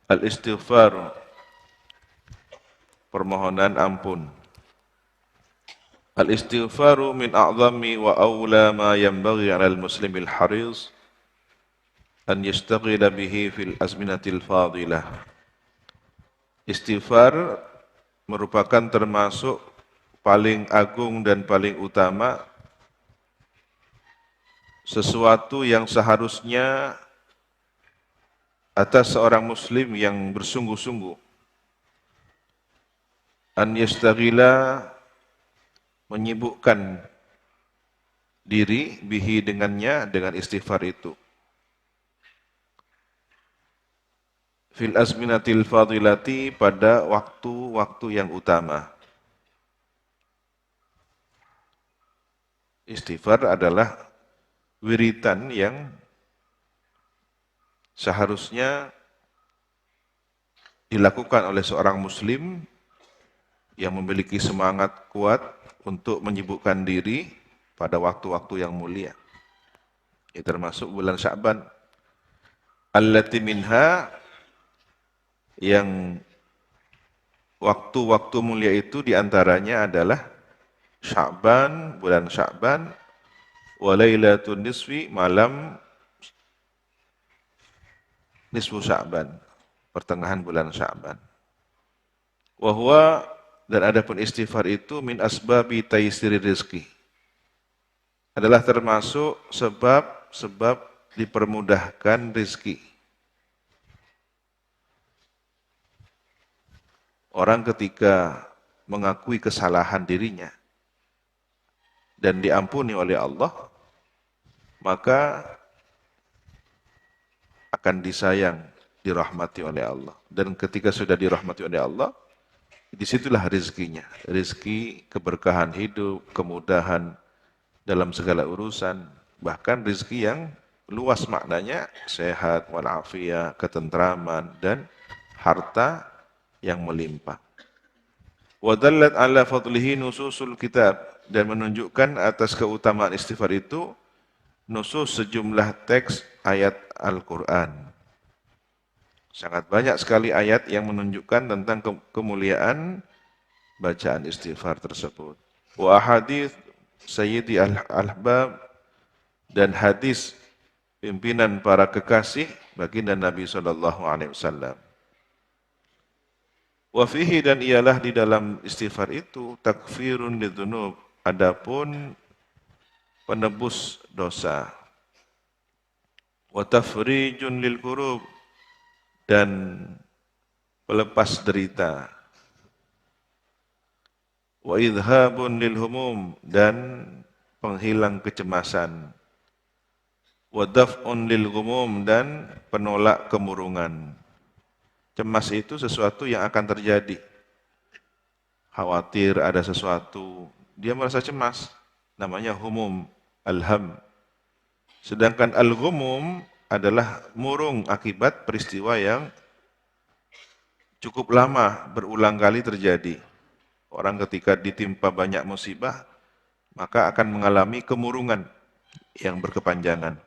Al-istighfar, permohonan ampun. Al-istighfaru min a'zami wa awla ma yanbaghi 'ala al-muslimil haris an yastaghila bihi fil azminatil fadilah. Istighfar merupakan termasuk paling agung dan paling utama, sesuatu yang seharusnya atas seorang muslim yang bersungguh-sungguh an yastaghila, menyibukkan diri bihi dengannya, dengan istighfar itu, fil azminatil fadilati, pada waktu-waktu yang utama. Istighfar adalah wiritan yang seharusnya dilakukan oleh seorang muslim yang memiliki semangat kuat untuk menyibukkan diri pada waktu-waktu yang mulia. Ini termasuk bulan Sya'ban. Allati minha, yang waktu-waktu mulia itu diantaranya adalah Sya'ban, bulan Sya'ban, wa lailatul nisfi, malam nisfu Sya'ban, pertengahan bulan Sya'ban. Wa huwa, dan adapun istighfar itu, min asbabi taysiri rizki, adalah termasuk sebab dipermudahkan rizki. Orang ketika mengakui kesalahan dirinya dan diampuni oleh Allah, maka akan disayang, dirahmati oleh Allah. Dan ketika sudah dirahmati oleh Allah, disitulah rezekinya. Rezeki, keberkahan hidup, kemudahan dalam segala urusan, bahkan rezeki yang luas maknanya, sehat, walafiat, ketentraman, dan harta yang melimpah. Wa dallat ala fadlihi nususul kitab, dan menunjukkan atas keutamaan istighfar itu nusus, sejumlah teks ayat Al-Quran. Sangat banyak sekali ayat yang menunjukkan tentang kemuliaan bacaan istighfar tersebut. Wa ahadits sayyidi al-ahbab, dan hadis pimpinan para kekasih baginda Nabi SAW. Wa fihi, dan ialah di dalam istighfar itu, takfirun lidzunub, adapun penebus dosa. Wa tafrijun lil kurub, dan pelepas derita. Wa idhabun lil humum, dan penghilang kecemasan. Wa daf'un lil ghumum, dan penolak kemurungan. Cemas itu sesuatu yang akan terjadi. Khawatir ada sesuatu, dia merasa cemas. Namanya humum, alham. Sedangkan al-ghumum adalah murung akibat peristiwa yang cukup lama, berulang kali terjadi. Orang ketika ditimpa banyak musibah, maka akan mengalami kemurungan yang berkepanjangan.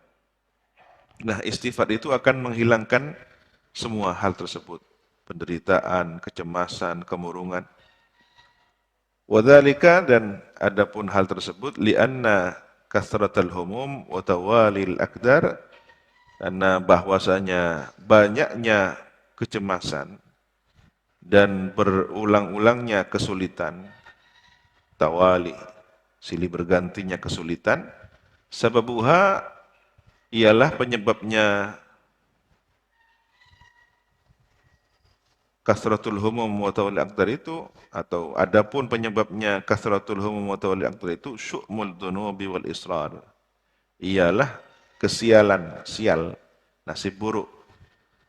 Nah, istighfar itu akan menghilangkan semua hal tersebut. Penderitaan, kecemasan, kemurungan. Wadzalika, dan adapun hal tersebut, li'anna kasratal humum wa tawalil akdar, karena bahwasanya banyaknya kecemasan dan berulang-ulangnya kesulitan, tawali, silih bergantinya kesulitan, sababuha, ialah penyebabnya kasratul humum wa tawalli akdar itu, atau adapun penyebabnya kasratul humum wa tawalli akdar itu, syu'mul dunubi wal israr, ialah kesialan, sial, nasib buruk,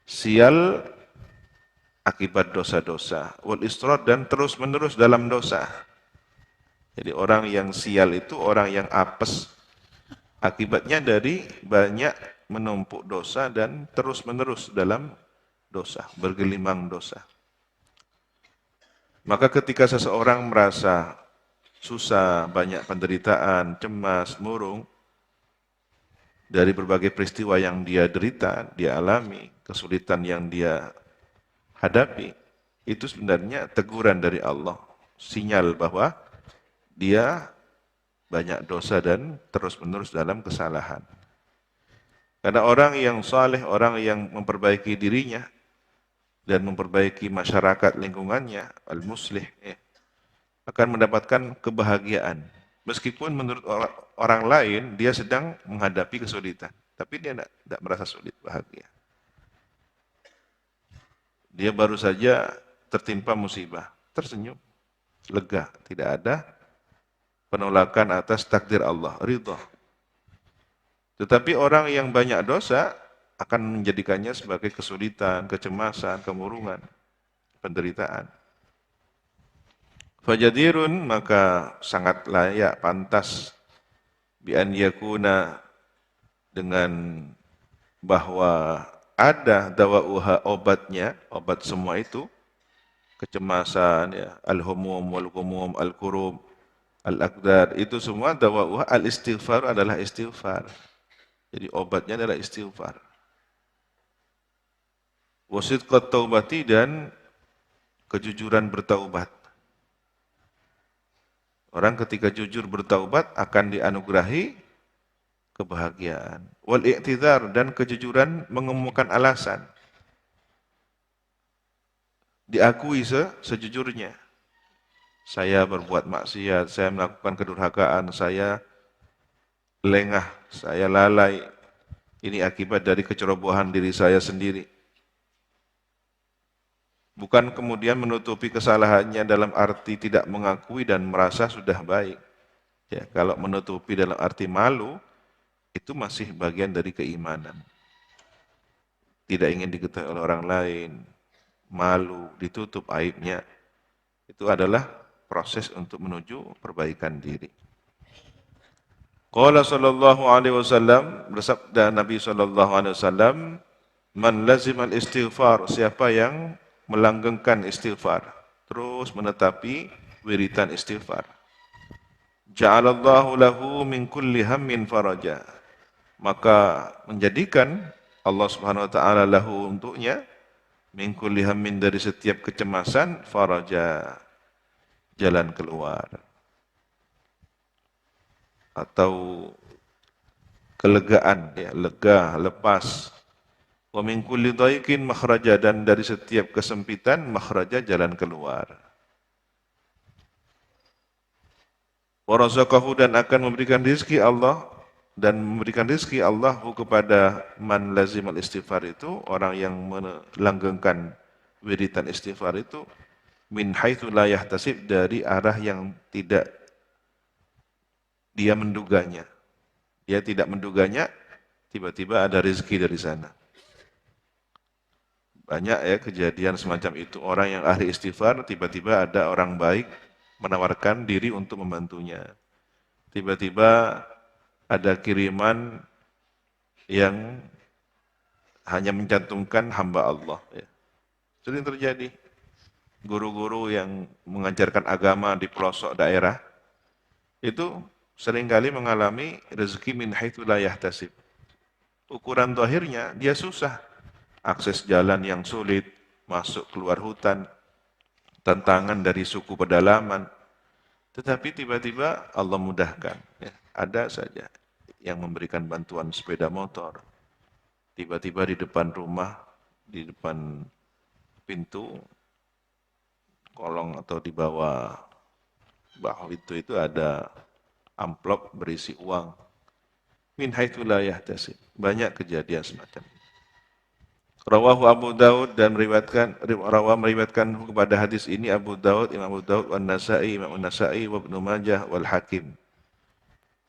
sial akibat dosa-dosa, wal israr, dan terus-menerus dalam dosa. Jadi orang yang sial itu orang yang apes, akibatnya dari banyak menumpuk dosa dan terus-menerus dalam dosa, bergelimang dosa. Maka ketika seseorang merasa susah, banyak penderitaan, cemas, murung, dari berbagai peristiwa yang dia derita, dia alami, kesulitan yang dia hadapi, itu sebenarnya teguran dari Allah. Sinyal bahwa dia banyak dosa dan terus-menerus dalam kesalahan. Karena orang yang saleh, orang yang memperbaiki dirinya dan memperbaiki masyarakat lingkungannya, al-muslih, akan mendapatkan kebahagiaan. Meskipun menurut orang lain dia sedang menghadapi kesulitan, tapi dia tidak merasa sulit, bahagia. Dia baru saja tertimpa musibah, tersenyum, lega, tidak ada penolakan atas takdir Allah, ridha. Tetapi orang yang banyak dosa akan menjadikannya sebagai kesulitan, kecemasan, kemurungan, penderitaan. Fajadirun, maka sangat layak, pantas bi an yakuna, dengan bahwa ada dawa'uha, obatnya, obat semua itu, kecemasan, ya, al-humum, wal-gumum, al-kurub, al-aqdar, itu semua dawa'uha, al-istighfar adalah istighfar. Jadi obatnya adalah istighfar. Wasidqat taubati, dan kejujuran bertaubat. Orang ketika jujur bertaubat akan dianugerahi kebahagiaan. Wal i'tidhar, dan kejujuran mengemukakan alasan. Diakui sejujurnya. Saya berbuat maksiat, saya melakukan kedurhakaan, saya lengah, saya lalai. Ini akibat dari kecerobohan diri saya sendiri. Bukan kemudian menutupi kesalahannya dalam arti tidak mengakui dan merasa sudah baik. Ya, kalau menutupi dalam arti malu, itu masih bagian dari keimanan. Tidak ingin diketahui oleh orang lain, malu, ditutup aibnya. Itu adalah proses untuk menuju perbaikan diri. Qala sallallahu alaihi wasallam, bersabda Nabi sallallahu alaihi wasallam, man lazimal istighfar, siapa yang melanggengkan istighfar, terus menetapi wiritan istighfar, ja'alallahu lahu min kulli hammin faraja, maka menjadikan Allah Subhanahu wa taala lahu, untuknya, min kulli hammin, dari setiap kecemasan, faraja, jalan keluar atau kelegaan, ya, lega, lepas. Wa min kulli dhaiqin makhraja, dan dari setiap kesempitan, makhraja, jalan keluar. Wa razaqahu, dan akan memberikan rezeki Allah, dan memberikan rezeki Allahu kepada man lazimal istighfar, itu orang yang melanggengkan wiritan istighfar itu, min haitsu la yahtasib, dari arah yang tidak dia menduganya. Dia tidak menduganya, tiba-tiba ada rezeki dari sana. Banyak ya kejadian semacam itu. Orang yang ahli istighfar, tiba-tiba ada orang baik menawarkan diri untuk membantunya. Tiba-tiba ada kiriman yang hanya mencantumkan hamba Allah. Ya. Sering terjadi. Guru-guru yang mengajarkan agama di pelosok daerah, itu seringkali mengalami rezeki min haitsu la yahtasib. Ukuran zahirnya dia susah. Akses jalan yang sulit, masuk keluar hutan, tantangan dari suku pedalaman. Tetapi tiba-tiba Allah mudahkan. Ya, ada saja yang memberikan bantuan sepeda motor. Tiba-tiba di depan rumah, di depan pintu, kolong atau di bawah itu ada amplop berisi uang. Min haitsu la yahtasib. Banyak kejadian semacam itu. Rawahu Abu Daud, dan meriwayatkan kepada hadis ini Abu Daud, Imam Abu Daud, wan Nasa'i, Imam An-Nasa'i, wa Ibnu Majah, wal Hakim,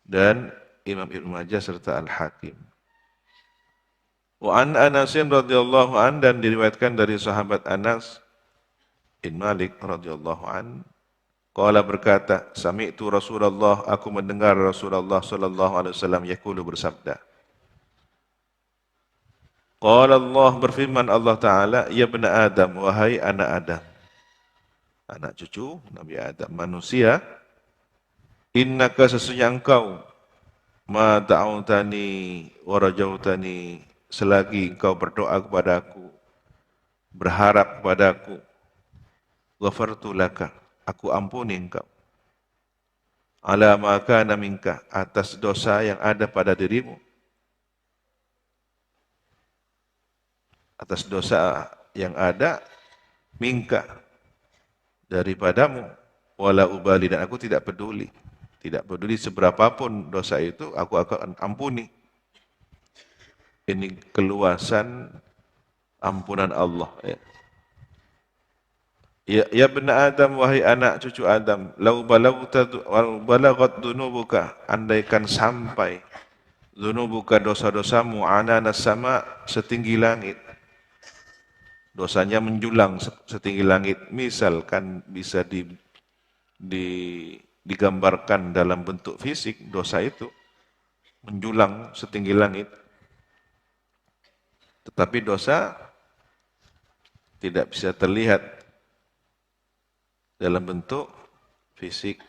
dan Imam Ibnu Majah serta Al-Hakim. Wa an Anas radhiyallahu an, dan diriwayatkan dari sahabat Anas bin Malik radhiyallahu an, qala, berkata, sami'tu Rasulullah, aku mendengar Rasulullah sallallahu alaihi wasallam yaqulu, bersabda, qala Allah, berfirman Allah Ta'ala, ya bani Adam, wahai anak Adam, anak cucu Nabi Adam, manusia, innaka, sesungguhnya engkau, ma ta'autani wa rajautani, selagi engkau berdoa kepada aku berharap padaku, ghafartu laka, aku ampuni engkau. Ala ma kana minka, atas dosa yang ada pada dirimu, atas dosa yang ada minka, daripadamu, wala ubali, dan aku tidak peduli. Tidak peduli seberapapun dosa itu, aku akan ampuni. Ini keluasan ampunan Allah. Ya bena Adam, wahai anak cucu Adam, lau balagat dunubuka, andaikan sampai dunubuka dosa-dosamu ananas sama setinggi langit. Dosanya menjulang setinggi langit. Misalkan bisa digambarkan dalam bentuk fisik, dosa itu menjulang setinggi langit. Tetapi dosa tidak bisa terlihat dalam bentuk fisik.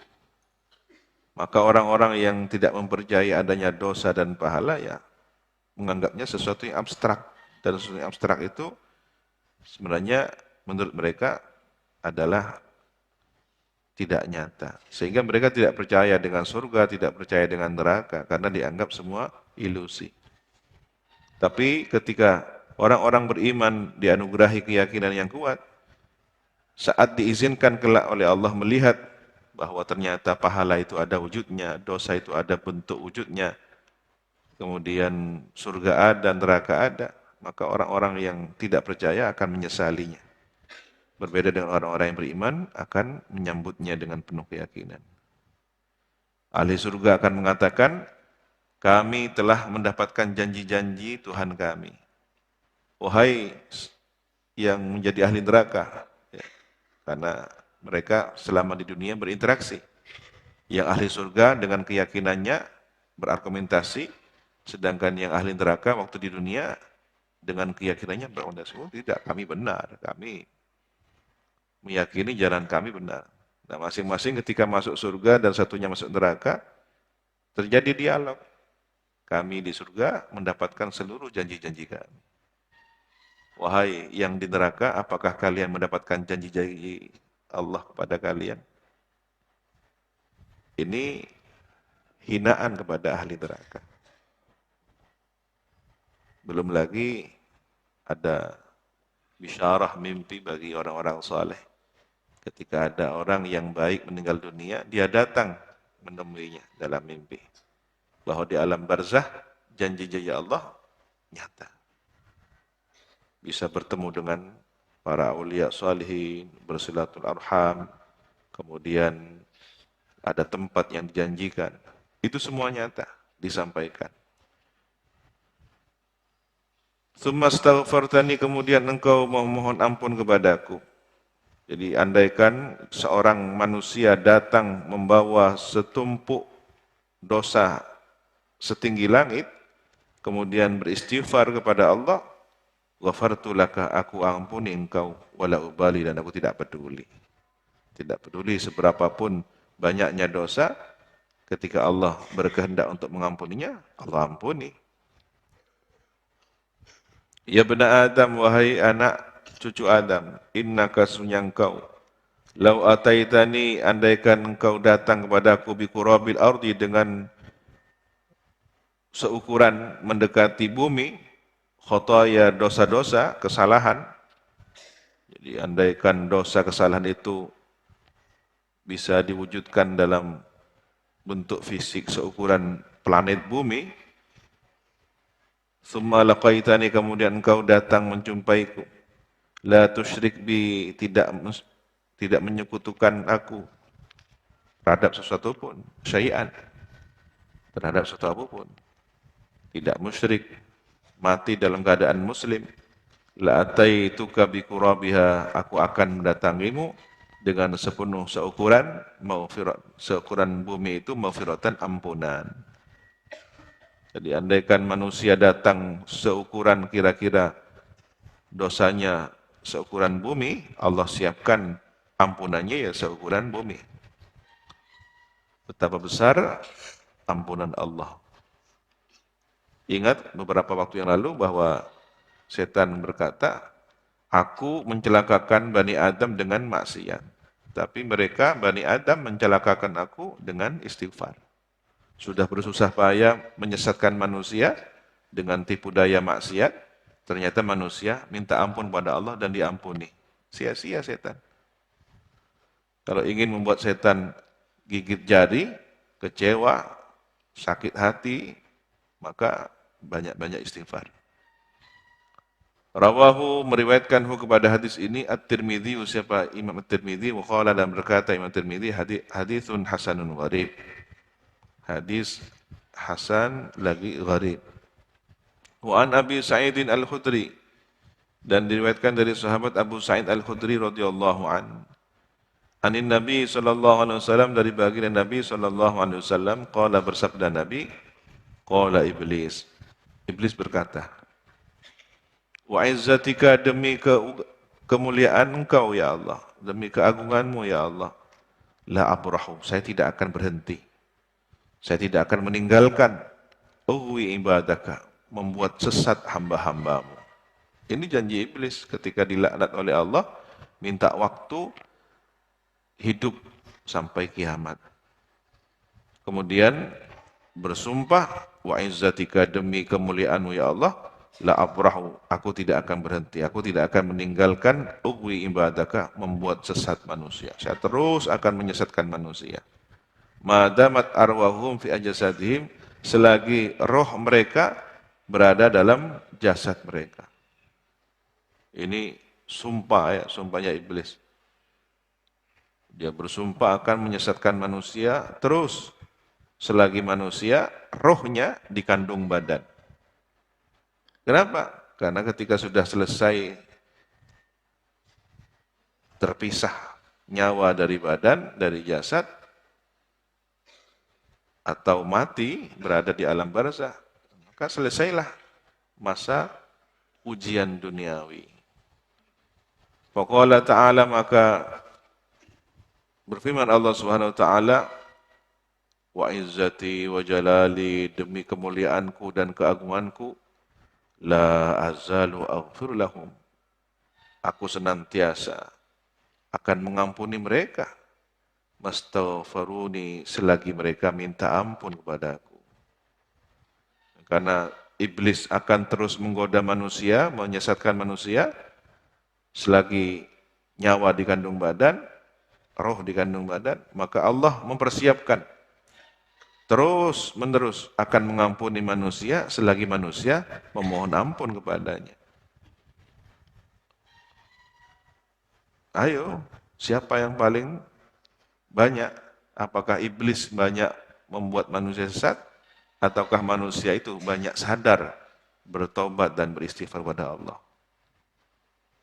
Maka orang-orang yang tidak mempercayai adanya dosa dan pahala ya menganggapnya sesuatu yang abstrak. Dan sesuatu yang abstrak itu sebenarnya menurut mereka adalah tidak nyata. Sehingga mereka tidak percaya dengan surga, tidak percaya dengan neraka karena dianggap semua ilusi. Tapi ketika orang-orang beriman dianugerahi keyakinan yang kuat, saat diizinkan kelak oleh Allah melihat bahwa ternyata pahala itu ada wujudnya, dosa itu ada bentuk wujudnya, kemudian surga ada, neraka ada, maka orang-orang yang tidak percaya akan menyesalinya. Berbeda dengan orang-orang yang beriman akan menyambutnya dengan penuh keyakinan. Ahli surga akan mengatakan, kami telah mendapatkan janji-janji Tuhan kami. Wahai yang menjadi ahli neraka, karena mereka selama di dunia berinteraksi. Yang ahli surga dengan keyakinannya berargumentasi, sedangkan yang ahli neraka waktu di dunia dengan keyakinannya berargumentasi, oh tidak, kami benar, kami meyakini jalan kami benar. Nah, masing-masing ketika masuk surga dan satunya masuk neraka, terjadi dialog. Kami di surga mendapatkan seluruh janji-janji kami. Wahai yang di neraka, apakah kalian mendapatkan janji-janji Allah kepada kalian? Ini hinaan kepada ahli neraka. Belum lagi ada bisyarah mimpi bagi orang-orang saleh. Ketika ada orang yang baik meninggal dunia, dia datang menemuinya dalam mimpi. Bahwa di alam barzah, janji-janji Allah nyata. Bisa bertemu dengan para aulia salihin, bersilatul arham, kemudian ada tempat yang dijanjikan. Itu semua nyata, disampaikan. Tsumma astaghfartani, kemudian engkau memohon ampun kepadaku. Jadi andaikan seorang manusia datang membawa setumpuk dosa setinggi langit, kemudian beristighfar kepada Allah, ghafartu laka, aku ampuni engkau, wala ubali, dan aku tidak peduli. Tidak peduli seberapapun banyaknya dosa, ketika Allah berkehendak untuk mengampuninya, Allah ampuni. Ya bena Adam, wahai anak cucu Adam, innaka sunya engkau, lau ataitani, andaikan engkau datang kepadaku biqurabil ardi, dengan seukuran mendekati bumi, khotaya, dosa-dosa, kesalahan. Jadi andaikan dosa kesalahan itu bisa diwujudkan dalam bentuk fisik seukuran planet bumi, summa laqaitani, kemudian engkau datang menjumpaiku, la tusyrik bi, tidak menyekutukan aku terhadap sesuatu pun, syai'an, terhadap sesuatu apapun, tidak musyrik, mati dalam keadaan muslim, la ataituka bi qurabiha, aku akan mendatangimu dengan sepenuh seukuran maghfirat, seukuran bumi itu maghfiratan, ampunan. Jadi andaikan manusia datang seukuran kira-kira dosanya seukuran bumi, Allah siapkan ampunannya ya seukuran bumi. Betapa besar ampunan Allah. Ingat beberapa waktu yang lalu bahwa setan berkata, Aku mencelakakan Bani Adam dengan maksiat. Tapi mereka, Bani Adam, mencelakakan aku dengan istighfar. Sudah bersusah payah menyesatkan manusia dengan tipu daya maksiat, ternyata manusia minta ampun pada Allah dan diampuni. Sia-sia setan. Kalau ingin membuat setan gigit jari, kecewa, sakit hati, maka banyak-banyak istighfar. Rawahu meriwayatkanhu kepada hadis ini At-Tirmidzi, siapa Imam At-Tirmidzi, wa qala, dan berkata Imam At-Tirmidzi, haditsun hasanun gharib. Hadis hasan lagi gharib. Wa an Abi Sa'idin Al-Khudri, dan diriwayatkan dari sahabat Abu Sa'id Al-Khudri radhiyallahu an. Anin Nabi sallallahu alaihi wasallam, dari baginda Nabi sallallahu alaihi wasallam, qala, bersabda Nabi, qala Iblis. Iblis berkata, wa izzatika, demi kemuliaan engkau ya Allah, demi keagunganmu ya Allah, la abrahu, saya tidak akan berhenti, saya tidak akan meninggalkan ughwi ibadaka, membuat sesat hamba-hambamu. Ini janji iblis ketika dilaknat oleh Allah, minta waktu hidup sampai kiamat. Kemudian bersumpah, wa izzatika, demi kemuliaanmu ya Allah, la abrahu, aku tidak akan berhenti, aku tidak akan meninggalkan ughwi ibadaka, membuat sesat manusia. Saya terus akan menyesatkan manusia. Madamat arwahum fi ajasadihim, selagi roh mereka berada dalam jasad mereka. Ini sumpah ya, sumpahnya iblis. Dia bersumpah akan menyesatkan manusia terus selagi manusia rohnya dikandung badan. Kenapa? Karena ketika sudah selesai terpisah nyawa dari badan, dari jasad, atau mati berada di alam barzah, maka selesailah masa ujian duniawi. Faqala ta'ala, maka berfirman Allah Subhanahu wa taala, wa izzati wa jalali, demi kemuliaanku dan keagunganku, la azalu aghfir lahum, aku senantiasa akan mengampuni mereka, mastaghfaruni, selagi mereka minta ampun kepadaku. Karena iblis akan terus menggoda manusia, menyesatkan manusia, selagi nyawa dikandung badan, roh dikandung badan, maka Allah mempersiapkan terus menerus akan mengampuni manusia selagi manusia memohon ampun kepadanya. Ayo, siapa yang paling banyak? Apakah iblis banyak membuat manusia sesat, ataukah manusia itu banyak sadar, bertobat dan beristighfar kepada Allah?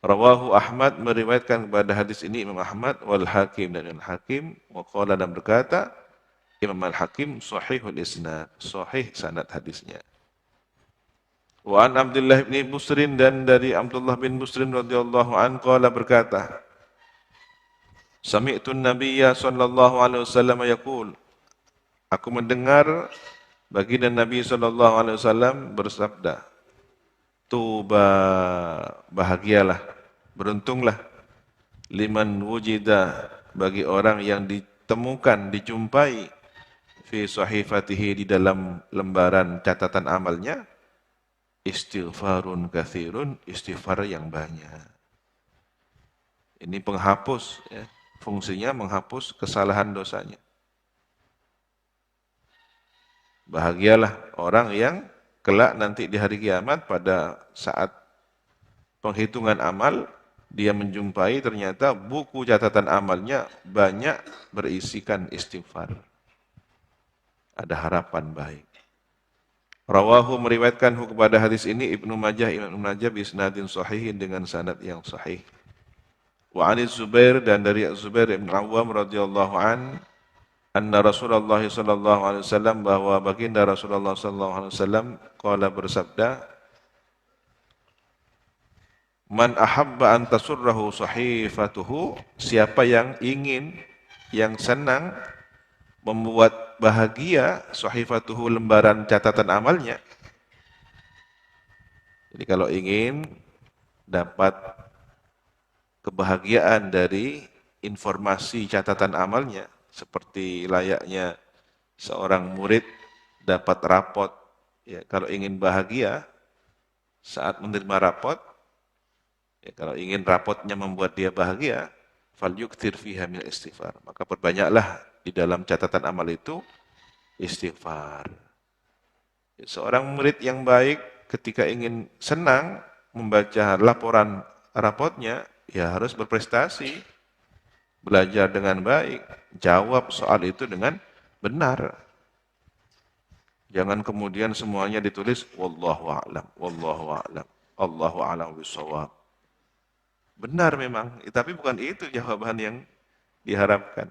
Rawahu Ahmad, meriwayatkan kepada hadis ini Imam Ahmad, wal Hakim, dan Imam Hakim, wa qala, dan berkata Imam Al-Hakim, sahihul isnad, sahih sanad hadisnya. Wa an Abdullah bin Busrin, dan dari Abdullah bin Busrin radhiyallahu an, qala, berkata, sami'tu an-nabiyya sallallahu alaihi wasallam yaqul, aku mendengar baginda Nabi sallallahu alaihi wasallam bersabda, tuba, bahagialah, beruntunglah, liman wujida, bagi orang yang ditemukan, dijumpai, fi sahifatihi, di dalam lembaran catatan amalnya, istighfarun katsirun, istighfar yang banyak. Ini penghapus ya, fungsinya menghapus kesalahan dosanya. Bahagialah orang yang kelak nanti di hari kiamat pada saat penghitungan amal, dia menjumpai ternyata buku catatan amalnya banyak berisikan istighfar. Ada harapan baik. Rawahu, meriwayatkanhu kepada hadis ini Ibnu Majah, Imam Ibnu Majah, bisnadin sahihin, dengan sanad yang sahih. Wa an Zubair, dan dari Zubair bin Awwam radhiyallahu an, anna Rasulullah sallallahu alaihi wasallam, bahwa baginda Rasulullah sallallahu alaihi wasallam qala, bersabda, man ahabba an tasurrahu sahifatuhu, siapa yang ingin, yang senang membuat bahagia sahifatuhu, lembaran catatan amalnya. Jadi kalau ingin dapat kebahagiaan dari informasi catatan amalnya, seperti layaknya seorang murid dapat rapot. Ya, kalau ingin bahagia saat menerima rapot, ya, kalau ingin rapotnya membuat dia bahagia, falyukthir fiha min istighfar. Maka perbanyaklah di dalam catatan amal itu istighfar. Ya, seorang murid yang baik ketika ingin senang membaca laporan rapotnya, ya harus berprestasi, belajar dengan baik, jawab soal itu dengan benar. Jangan kemudian semuanya ditulis wallahu a'lam, wallahu a'lam, Allahu a'lam bishawab. Benar memang, tapi bukan itu jawaban yang diharapkan.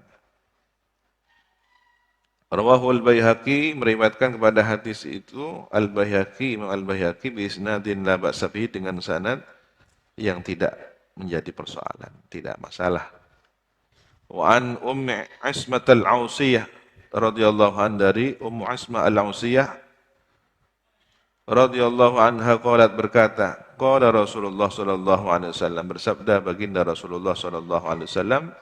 Rawahu al-Baihaqi, meriwayatkan kepada hadis itu al-Baihaqi, Imam al-Baihaqi bi isnadin la ba'sa bihi, dengan sanad yang tidak menjadi persoalan, tidak masalah. Wa an Ummi Asmah al-Ausiyah radhiyallahu an, dari Ummu Asmah al-Ausiyah radhiyallahu anha qalat, berkata, qala Rasulullah sallallahu alaihi wasallam, bersabda baginda Rasulullah sallallahu alaihi wasallam,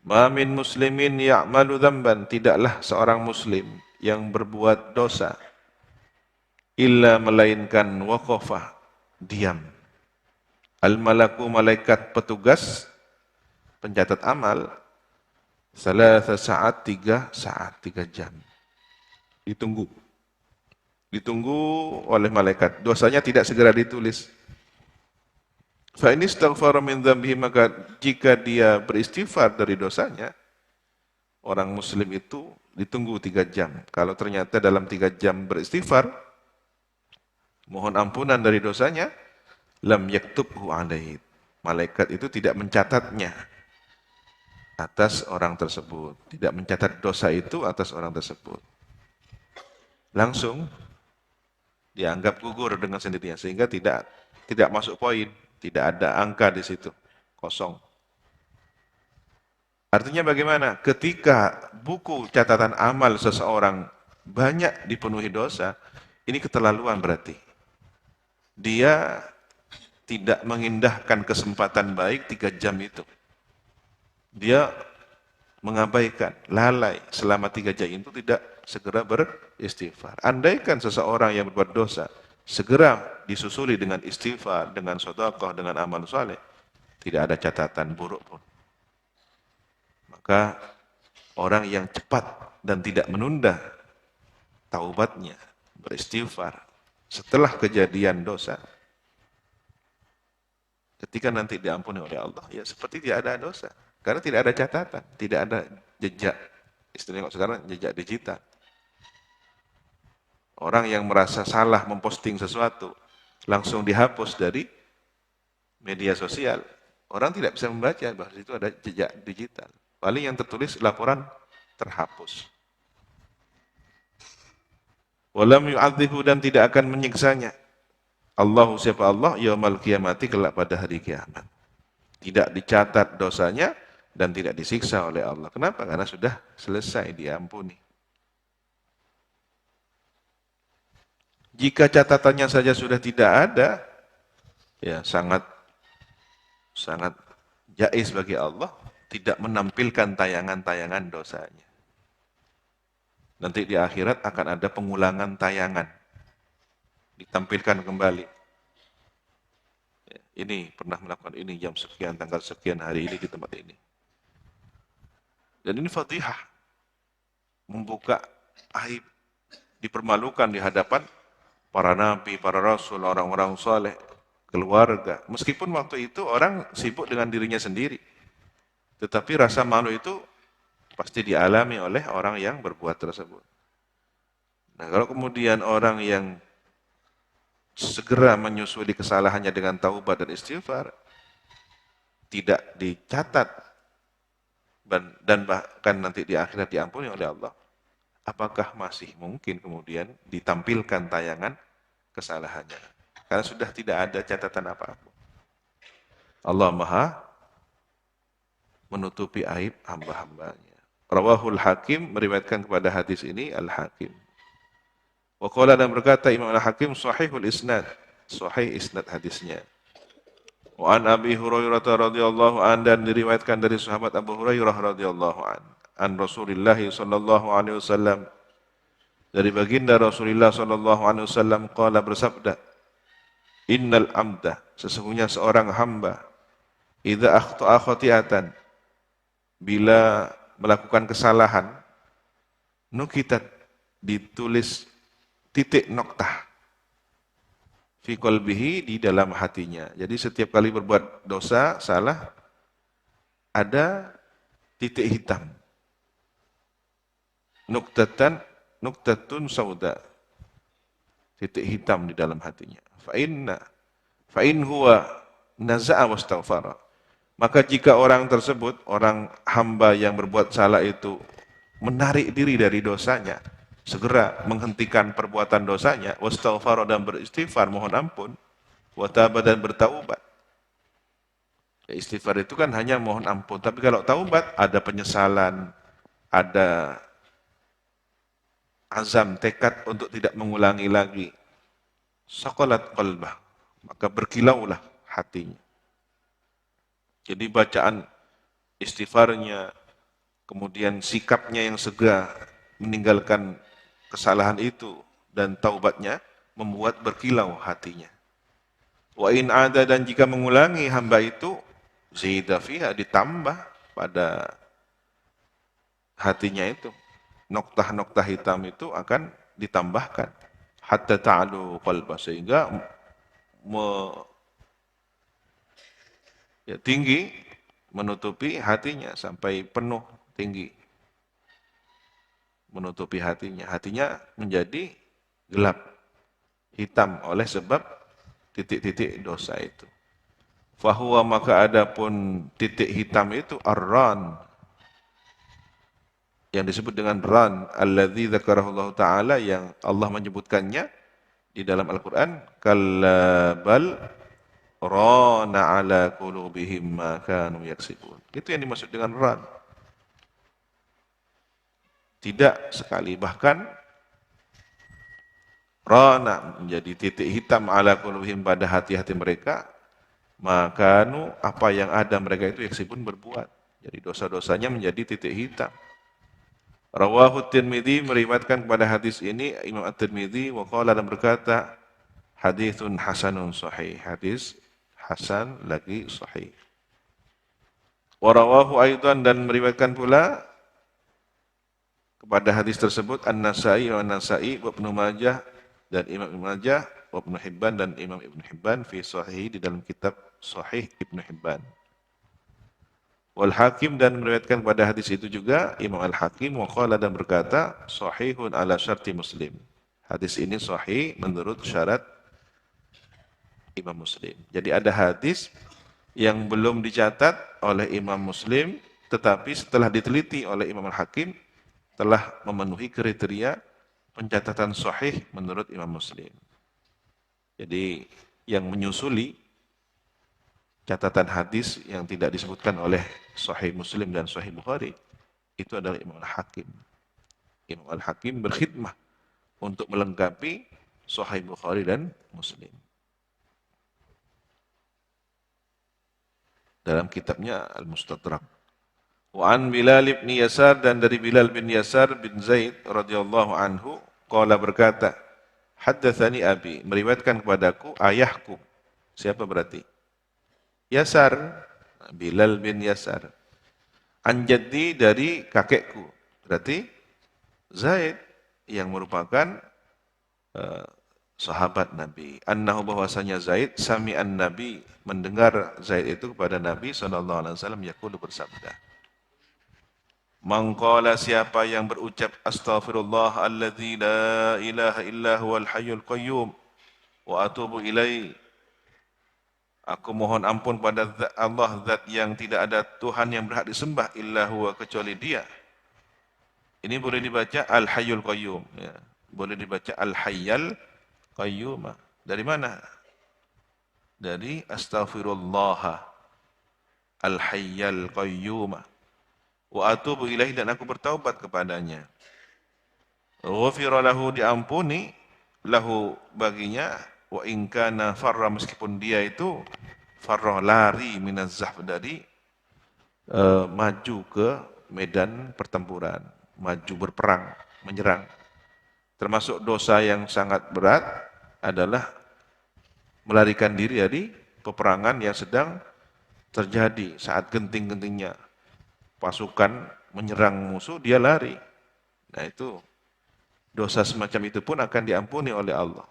ma min muslimin ya'malu dzamban, tidaklah seorang muslim yang berbuat dosa illa melainkan waqafa, diam, al malaku, malaikat petugas pencatat amal, salasa saat, 3 saat, 3 jam. Ditunggu oleh malaikat. Dosanya tidak segera ditulis. Fa in istaghfara min dzambihi, maka jika dia beristighfar dari dosanya, orang muslim itu ditunggu 3 jam. Kalau ternyata dalam 3 jam beristighfar, mohon ampunan dari dosanya, lam yaktubhu alaihi, malaikat itu tidak mencatatnya atas orang tersebut, tidak mencatat dosa itu atas orang tersebut. Langsung dianggap gugur dengan sendirinya, sehingga tidak masuk poin, tidak ada angka di situ, kosong. Artinya bagaimana? Ketika buku catatan amal seseorang banyak dipenuhi dosa, ini keterlaluan berarti. Dia tidak mengindahkan kesempatan baik 3 jam itu. Dia mengabaikan, lalai selama 3 jam itu, tidak segera beristighfar. Andaikan seseorang yang berbuat dosa segera disusuli dengan istighfar, dengan sedekah, dengan amal saleh, tidak ada catatan buruk pun. Maka orang yang cepat dan tidak menunda taubatnya, beristighfar setelah kejadian dosa, ketika nanti diampuni oleh Allah, ya seperti tidak ada dosa. Karena tidak ada catatan, tidak ada jejak. Istilahnya sekarang jejak digital. Orang yang merasa salah memposting sesuatu, langsung dihapus dari media sosial. Orang tidak bisa membaca bahwa itu ada jejak digital. Paling yang tertulis laporan terhapus. Walam yu'adzibu, dan tidak akan menyiksanya. Allahu, siapa Allah, yaumal qiyamati, kelak pada hari kiamat. Tidak dicatat dosanya dan tidak disiksa oleh Allah. Kenapa? Karena sudah selesai, diampuni. Jika catatannya saja sudah tidak ada, ya sangat jais bagi Allah tidak menampilkan tayangan-tayangan dosanya. Nanti di akhirat akan ada pengulangan tayangan, ditampilkan kembali. Ya, ini pernah melakukan ini jam sekian, tanggal sekian, hari ini di tempat ini. Dan ini fadhihah, membuka aib, dipermalukan di hadapan para nabi, para rasul, orang-orang saleh, keluarga. Meskipun waktu itu orang sibuk dengan dirinya sendiri, tetapi rasa malu itu pasti dialami oleh orang yang berbuat tersebut. Nah, kalau kemudian orang yang segera menyusuli kesalahannya dengan taubat dan istighfar, tidak dicatat dan bahkan nanti di akhirat diampuni oleh Allah, apakah masih mungkin kemudian ditampilkan tayangan kesalahannya? Karena sudah tidak ada catatan apa-apa. Allah Maha menutupi aib hamba-hambanya. Rawahul Hakim, meriwayatkan kepada hadis ini Al-Hakim. Wa qala, dan berkata Imam Al-Hakim, sahihul isnad, sahih isnad hadisnya. Wa an Abi Hurairah radhiyallahu an, dan diriwayatkan dari sahabat Abu Hurairah radhiyallahu an Rasulillah sallallahu alaihi wasallam, dari baginda Rasulullah sallallahu alaihi wasallam, qala, bersabda, innal amda, sesungguhnya seorang hamba, idza akhta'a khati'atan, bila melakukan kesalahan, nukitat, ditulis titik noktah, fi qalbihi, di dalam hatinya. Jadi setiap kali berbuat dosa, salah, ada titik hitam. Nuktatun sauda, titik hitam di dalam hatinya. Fa in huwa naza'a wastaghfara. Maka jika orang tersebut, orang hamba yang berbuat salah itu menarik diri dari dosanya, segera menghentikan perbuatan dosanya, wastaghfara, dan beristighfar, mohon ampun, wa taba, dan bertaubat. Ya, istighfar itu kan hanya mohon ampun, tapi kalau taubat ada penyesalan, ada azam, tekad untuk tidak mengulangi lagi. Saqalat qalbah, maka berkilaulah hatinya. Jadi bacaan istighfarnya, kemudian sikapnya yang segera meninggalkan kesalahan itu, dan taubatnya membuat berkilau hatinya. Wa in ada, dan jika mengulangi hamba itu, zida fiha, ditambah pada hatinya itu, noktah-noktah hitam itu akan ditambahkan, hatta ta'alu qalbah, sehingga tinggi, menutupi hatinya sampai penuh, tinggi, menutupi hatinya. Hatinya menjadi gelap, hitam oleh sebab titik-titik dosa itu. Fahuwa, maka adapun titik hitam itu, ar-ran, yang disebut dengan ran, alladzi dzakarahu Allah Ta'ala, yang Allah menyebutkannya di dalam Al-Quran, kalla bal rana ala qulubihim ma kanu yaksibun. Itu yang dimaksud dengan ran. Tidak sekali, bahkan rana, menjadi titik hitam, ala qulubihim, pada hati-hati mereka, maka apa yang ada mereka itu yaksibun, berbuat. Jadi dosa-dosanya menjadi titik hitam. Rawahu Tirmidzi, meriwayatkan kepada hadis ini Imam At-Tirmidzi, wa qala, dan berkata, haditsun hasanun sahih, hadis hasan lagi sahih. Wa rawahu aidan, dan meriwayatkan pula kepada hadis tersebut An-Nasa'i wa An-Nasa'i wa Ibnu Majah, dan Imam Ibnu Majah, wa Ibnu Hibban, dan Imam Ibnu Hibban, fi sahih, di dalam kitab Sahih Ibnu Hibban. Wal Hakim, dan meriwayatkan pada hadis itu juga Imam Al-Hakim, wa qala, dan berkata, sahihun ala syarti Muslim. Hadis ini sahih menurut syarat Imam Muslim. Jadi ada hadis yang belum dicatat oleh Imam Muslim, tetapi setelah diteliti oleh Imam Al-Hakim telah memenuhi kriteria pencatatan sahih menurut Imam Muslim. Jadi yang menyusuli catatan hadis yang tidak disebutkan oleh Sahih Muslim dan Sahih Bukhari itu adalah Imam Al-Hakim. Imam Al-Hakim berkhidmah untuk melengkapi Sahih Bukhari dan Muslim. Dalam kitabnya Al-Mustadrak. Wa an Bilal bin Yasar, dan dari Bilal bin Yasar bin Zaid radhiyallahu anhu, qala, berkata, haddatsani abi, meriwayatkan kepadaku ayahku. Siapa berarti? Yasar, Bilal bin Yasar. An-Jaddi, dari kakekku. Berarti Zaid, yang merupakan sahabat Nabi. Annahu, bahwasanya Zaid, sami'an Nabi, mendengar Zaid itu kepada Nabi SAW, yaqulu, bersabda, man qala, siapa yang berucap, astaghfirullah alladzi la ilaha illa huwal hayyul qayyum wa atubu ilaihi, aku mohon ampun pada Allah, zat yang tidak ada Tuhan yang berhak disembah illa huwa, kecuali Dia. Ini boleh dibaca Al-Hayyul Qayyum, ya. Boleh dibaca Al-Hayyal Qayyum. Dari mana? Dari astaghfirullah Al-Hayyal Qayyum wa atubu ilaihi, dan aku bertaubat kepadanya. Ghufira lahu, diampuni, lahu, baginya, wa in kana farra, meskipun dia itu farrah, lari, minaz zahf, dari maju ke medan pertempuran, maju berperang, menyerang. Termasuk dosa yang sangat berat adalah melarikan diri dari peperangan yang sedang terjadi saat genting-gentingnya pasukan menyerang musuh, dia lari. Nah itu, dosa semacam itu pun akan diampuni oleh Allah.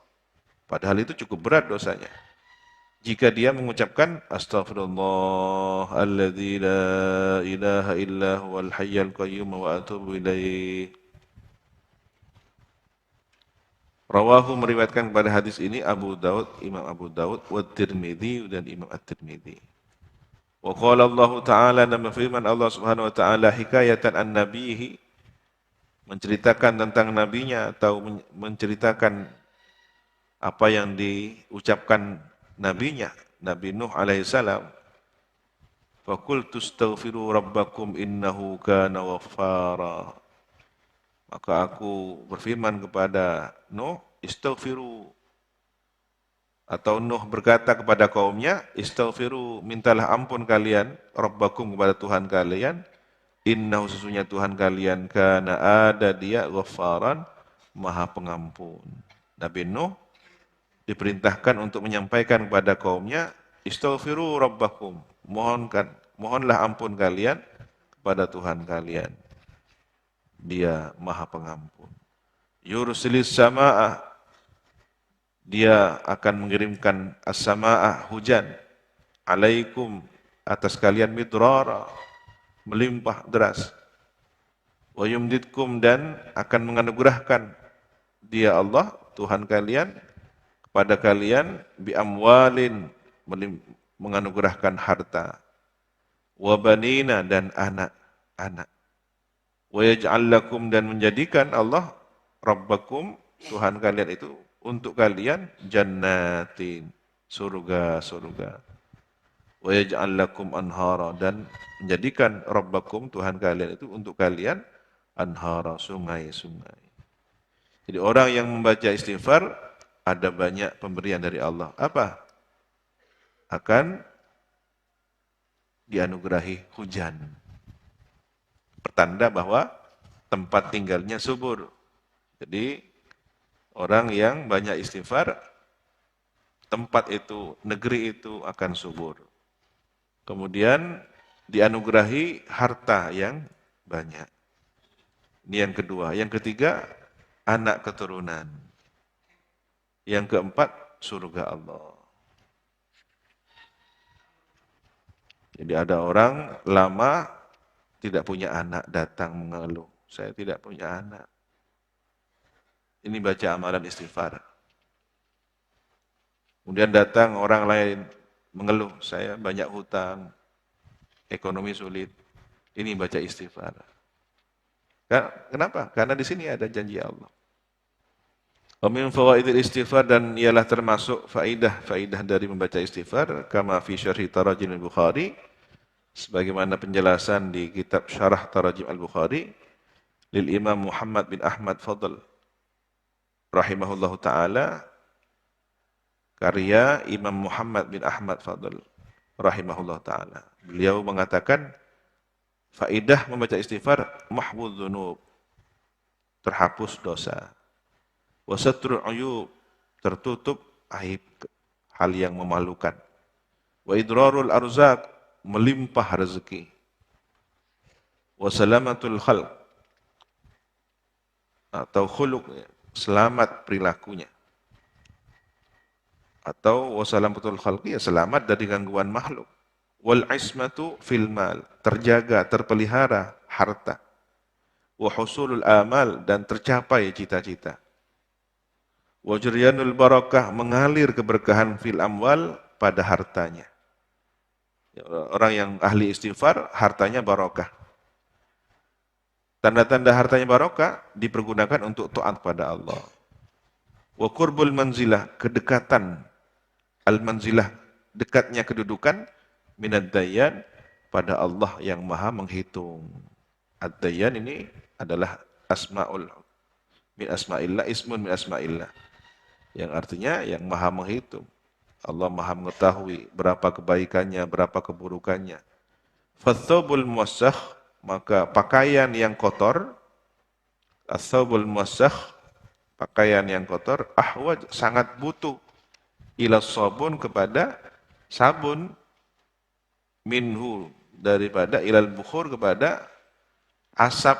Padahal itu cukup berat dosanya. Jika dia mengucapkan Astaghfirullah alladzi la ilaha illa huwal hayyul qayyum wa atubu ilaih. Rawahu, meriwayatkan pada hadis ini Abu Daud, Imam Abu Daud, wa Tirmidzi, dan Imam At-Tirmidzi. Wa qala Allah Ta'ala, nama firman Allah Subhanahu wa taala hikayatan an nabihi, menceritakan tentang nabinya atau menceritakan apa yang diucapkan nabinya, Nabi Nuh alaihissalam. Fa qultu astaghfiru rabbakum innahu kana ghaffara. Maka aku berfirman kepada Nuh, istaghfiru, atau Nuh berkata kepada kaumnya, istaghfiru, mintalah ampun kalian, rabbakum, kepada Tuhan kalian, innahu, sesungguhnya Tuhan kalian, kana, ada dia, ghaffaran, maha pengampun. Nabi Nuh diperintahkan untuk menyampaikan kepada kaumnya, istaghfiru rabbakum, mohonlah ampun kalian kepada Tuhan kalian. Dia maha pengampun. Yursilis sama'ah, dia akan mengirimkan as-sama'ah, hujan, alaikum, atas kalian, midrara, melimpah deras. Wa yumditkum, dan akan menganugerahkan dia Allah, Tuhan kalian, kepada kalian, bi amwalin, menganugerahkan harta, wa banina, dan anak-anak. Wa yaj'al lakum, dan menjadikan Allah, rabbakum, Tuhan kalian itu, untuk kalian, jannatin, surga-surga. Wa yaj'al lakum anhara, dan menjadikan rabbakum, Tuhan kalian itu, untuk kalian, anhara, sungai-sungai. Jadi orang yang membaca istighfar, ada banyak pemberian dari Allah. Apa? Akan dianugerahi hujan. Pertanda bahwa tempat tinggalnya subur. Jadi orang yang banyak istighfar, tempat itu, negeri itu akan subur. Kemudian dianugerahi harta yang banyak. Ini yang kedua. Yang ketiga, anak keturunan. Yang keempat, surga Allah. Jadi ada orang lama tidak punya anak, datang mengeluh, saya tidak punya anak. Ini baca amalan istighfar. Kemudian datang orang lain mengeluh, saya banyak hutang, ekonomi sulit. Ini baca istighfar. Kenapa? Karena di sini ada janji Allah. Wa min fawaidil istighfar, dan ialah termasuk faidah dari membaca istighfar, kama fi syarhi Tarajim al-Bukhari, sebagaimana penjelasan di kitab Syarah Tarajim al-Bukhari, lil Imam Muhammad bin Ahmad Fadl rahimahullahu taala, karya Imam Muhammad bin Ahmad Fadl rahimahullahu taala. Beliau mengatakan, faidah membaca istighfar, mahfuz dzunub, terhapus dosa. Wa satrul uyub, tertutup aib, hal yang memalukan. Wa idrarul arzaq, melimpah rezeki. Wa salamatul khalq, atau khuluq, selamat perilakunya. Atau wa salamatul khalqi, ya selamat dari gangguan makhluk. Wal ismatu fil mal, terjaga, terpelihara harta. Wa husulul amal, dan tercapai cita-cita. Wa jaryanul barakah, mengalir keberkahan fil amwal, pada hartanya. Orang yang ahli istighfar, hartanya barokah. Tanda-tanda hartanya barokah dipergunakan untuk taat pada Allah. Wa qurbul manzilah, kedekatan, al-manzilah, dekatnya kedudukan, minad dayyan, pada Allah yang maha menghitung. Ad-dayyan ini adalah asma'ul min asma'illah, ismun min asma'illah, yang artinya yang maha menghitung. Allah Maha mengetahui berapa kebaikannya, berapa keburukannya. Fathawbul muwassakh, maka pakaian yang kotor, as-thawbul muwassakh, pakaian yang kotor, ahwaj, sangat butuh ila sabun, kepada sabun, minhu, daripada ilal bukhur, kepada asap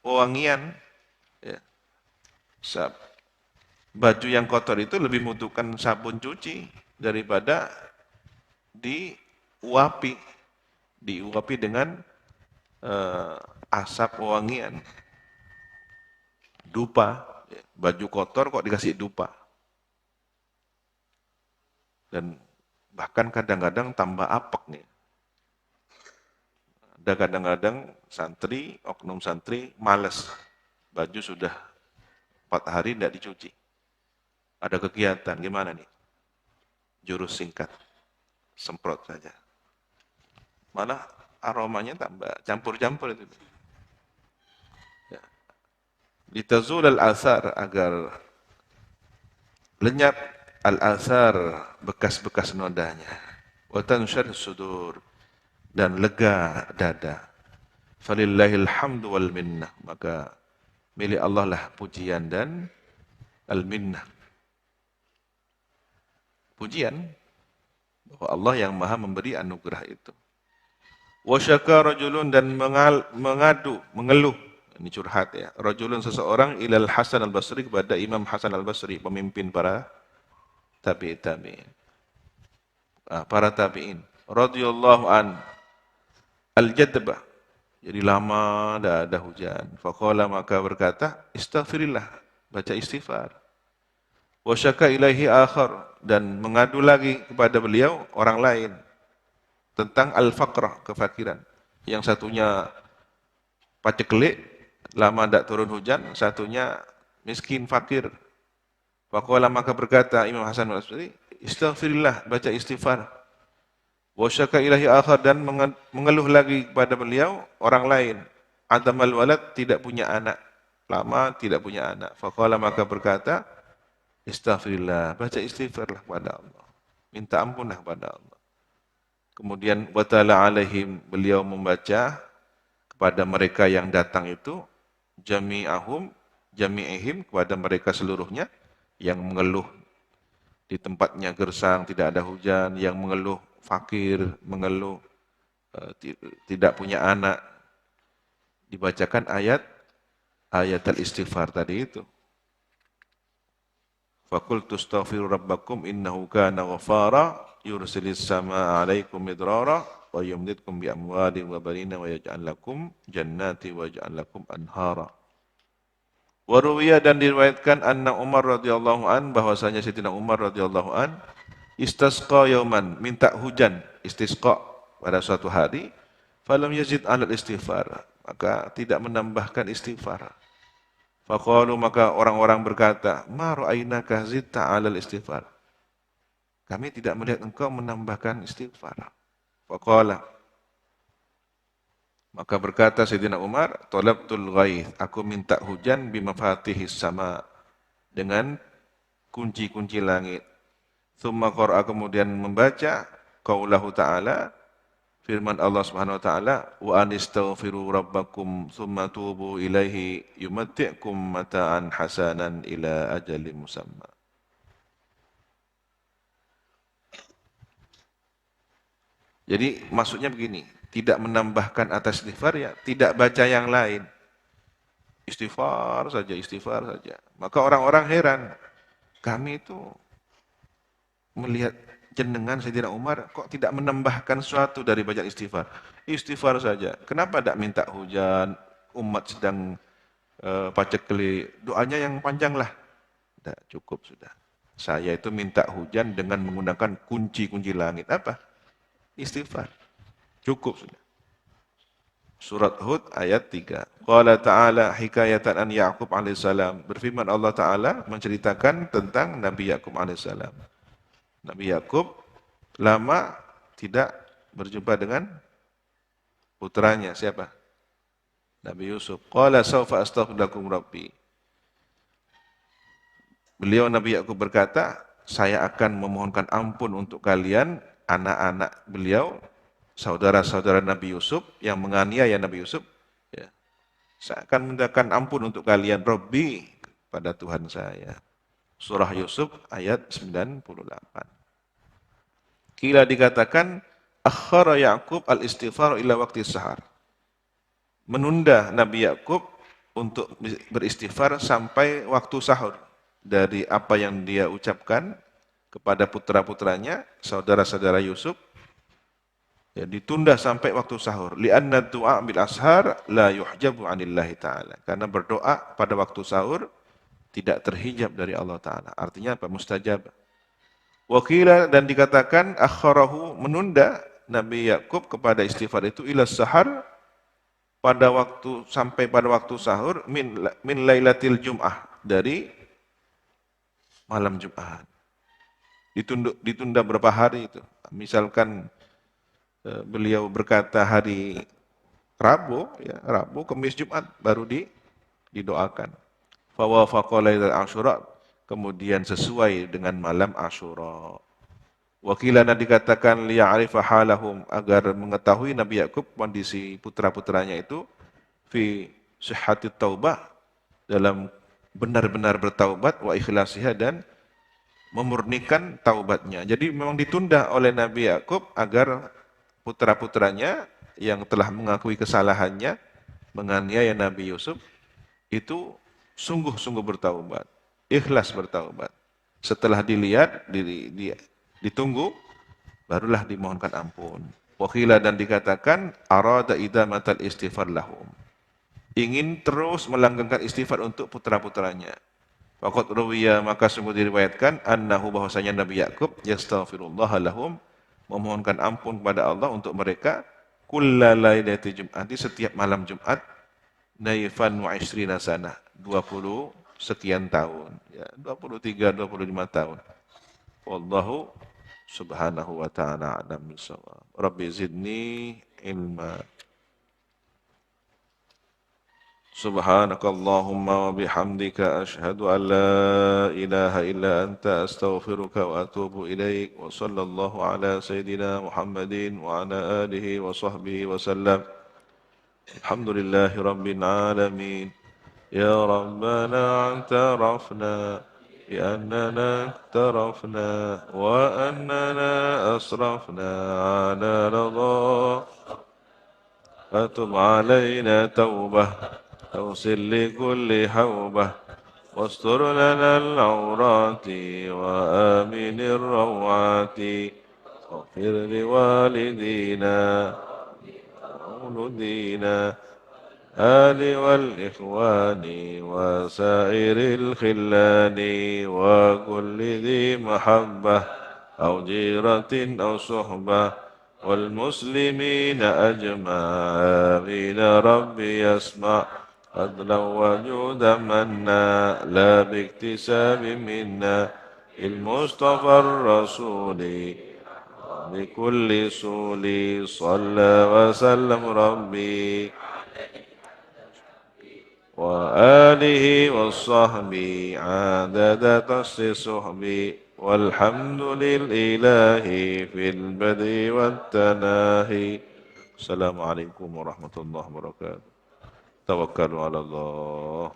wangian. Ya. Baju yang kotor itu lebih membutuhkan sabun cuci daripada diuapi dengan asap wangian. Dupa, baju kotor kok dikasih dupa. Dan bahkan kadang-kadang tambah apek nih. Ada kadang-kadang santri, oknum santri, males. Baju sudah 4 hari tidak dicuci. Ada kegiatan, gimana nih? Jurus singkat, semprot saja. Malah aromanya tambah, campur-campur itu. Ya. Litazul al-athar, agar lenyap al-athar, bekas-bekas nodanya. Wa tanshar sudur, dan lega dada. Falillahil hamdu wal minnah, maka milik Allah lah pujian dan al-minnah. Pujian bahwa Allah yang maha memberi anugerah itu. Wa syaka rajulun, dan mengadu, mengeluh, ini curhat ya. Rajulun, seseorang, ilal Hasan al-Basri, kepada Imam Hasan al-Basri, pemimpin para tabi'in. Para tabi'in. Radhiyallahu an al-jadbah. Jadi lama dah ada hujan. Faqala, maka berkata, istaghfirillah, baca istighfar. Wa syaka ilaihi akhar, dan mengadu lagi kepada beliau orang lain tentang al-faqrah, kefakiran. Yang satunya paceklik, lama tidak turun hujan, satunya miskin, fakir. Faqala, maka berkata Imam Hasan al-Basri, istaghfirillah, baca istighfar. Wa syaka ilahi akhar, dan mengeluh lagi kepada beliau orang lain. Adamal walad, tidak punya anak. Lama tidak punya anak. Faqala, maka berkata, istaghfirillah, baca istighfarlah kepada Allah. Minta ampunlah kepada Allah. Kemudian watala alaihim, beliau membaca kepada mereka yang datang itu, jami'ihim, kepada mereka seluruhnya, yang mengeluh di tempatnya gersang, tidak ada hujan, yang mengeluh fakir, mengeluh tidak punya anak. Dibacakan ayat al-istighfar tadi itu. Faqultu astaghfiru rabbakum innahu kana ghafara yursilis samaa 'alaikum midrara wa yumdidkum bi amwalin wa banina wa yaj'al lakum jannati wa yaj'al lakum anhara. Wa ruwiya, dan diriwayatkan anna Umar radhiyallahu an, bahwasanya Sayyidina Umar radhiyallahu an istasqa yauman, minta hujan, istisqa pada suatu hari, falam yazid 'alal istighfar, maka tidak menambahkan istighfar. Faqalu, maka orang-orang berkata, ma ra'ainaka zidta 'alal istighfar. Kami tidak melihat engkau menambahkan istighfar. Faqala, maka berkata Sayyidina Umar, talabtul ghaith, aku minta hujan bimafatihis sama, dengan kunci-kunci langit. Tsumma qara'a, kemudian membaca qaulahu ta'ala, firman Allah Subhanahu wa taala, wa anistaghfiru rabbakum tsumma tubu ilaihi yumatti'kum mata'an hasanan ila ajalin musamma. Jadi maksudnya begini, tidak menambahkan atas istighfar, ya tidak baca yang lain. Istighfar saja, istighfar saja. Maka orang-orang heran, kami itu melihat jenengan Sayyidina Umar kok tidak menambahkan sesuatu dari bacaan istighfar. Istighfar saja. Kenapa tidak minta hujan? Umat sedang paceklik. Doanya yang panjang lah. Tidak, cukup sudah. Saya itu minta hujan dengan menggunakan kunci-kunci langit. Apa? Istighfar. Cukup sudah. Surat Hud ayat 3. Qala ta'ala hikayatan an Ya'qub alaihissalam. Berfirman Allah Ta'ala menceritakan tentang Nabi Ya'qub alaihissalam. Nabi Yakub lama tidak berjumpa dengan putranya. Siapa? Nabi Yusuf. Qala sawfa astaghfir lakum rabbi. Beliau Nabi Yakub berkata, saya akan memohonkan ampun untuk kalian, anak-anak beliau, saudara-saudara Nabi Yusuf yang menganiaya Nabi Yusuf, ya, saya akan mintakan ampun untuk kalian, Rabbi, pada Tuhan saya. Surah Yusuf ayat 98. Kila dikatakan, akhara Ya'qub al-istighfar ila waktu sahar. Menunda Nabi Yakub untuk beristighfar sampai waktu sahur. Dari apa yang dia ucapkan kepada putra-putranya, saudara-saudara Yusuf, ya, ditunda sampai waktu sahur. Li'anna du'a bil ashar la yuhjabu 'anillahi ta'ala. Karena berdoa pada waktu sahur tidak terhijab dari Allah Ta'ala. Artinya apa? Mustajab. Wakila dan dikatakan akharahu, menunda Nabi Yakub kepada istighfar itu ila sahar, pada waktu sampai pada waktu sahur min lailatil jum'ah, dari malam Jumat. Ditunda berapa hari itu? Misalkan beliau berkata hari Rabu, ya, Rabu, Kamis, Jumat baru didoakan. Fawafaqa lailatul Asyura, kemudian sesuai dengan malam Asyura. Wakilana dikatakan liya'rifa halahum, agar mengetahui Nabi Yakub kondisi putra-putranya itu fi sihhatit taubah, dalam benar-benar bertaubat, wa ikhlasiha, dan memurnikan taubatnya. Jadi memang ditunda oleh Nabi Yakub agar putra-putranya yang telah mengakui kesalahannya menganiaya Nabi Yusuf itu sungguh-sungguh bertaubat, ikhlas bertaubat. Setelah dilihat, ditunggu, barulah dimohonkan ampun. Wakhila dan dikatakan arada idamatal istighfar lahum, ingin terus melanggengkan istighfar untuk putra-putranya. Faqad ruwiya, maka sungguh diriwayatkan, annahu, bahwasanya Nabi Yakub yastaghfirullah lahum, memohonkan ampun kepada Allah untuk mereka, kulla lailati jum'ati, setiap malam Jumat, naifan wa isrina sanah, 20 sekian tahun, ya, 23, 25 tahun. Wallahu subhanahu wa ta'ala a'lam bissawab. Rabbi zidni ilma. Subhanakallahumma wa bihamdika asyhadu an la ilaha illa anta astaghfiruka wa atubu ilaik. Wa sallallahu ala sayyidina Muhammadin wa ala alihi wa sahbihi wa sallam. Alhamdulillahi rabbil alamin. Ya Rabbana a'tarafna بأننا اقترفنا وأننا أسرفنا على رضا، فتب علينا توبة توصل لكل حوبة، واستر لنا العورات وآمن الروعات، واغفر لوالدينا ومولودينا آل والإخوان وسائر الخلان وكل ذي محبة أو جيرة أو صحبة والمسلمين أجمع. آمين ربي يسمع فضلا وجودا منا لا باكتساب منا المصطفى الرسول بكل سول صلى وسلم ربي وآله وصحبه عدد صحبي والحمد لله في البدء والتناهي. السلام عليكم ورحمة الله وبركاته. توكلوا على الله.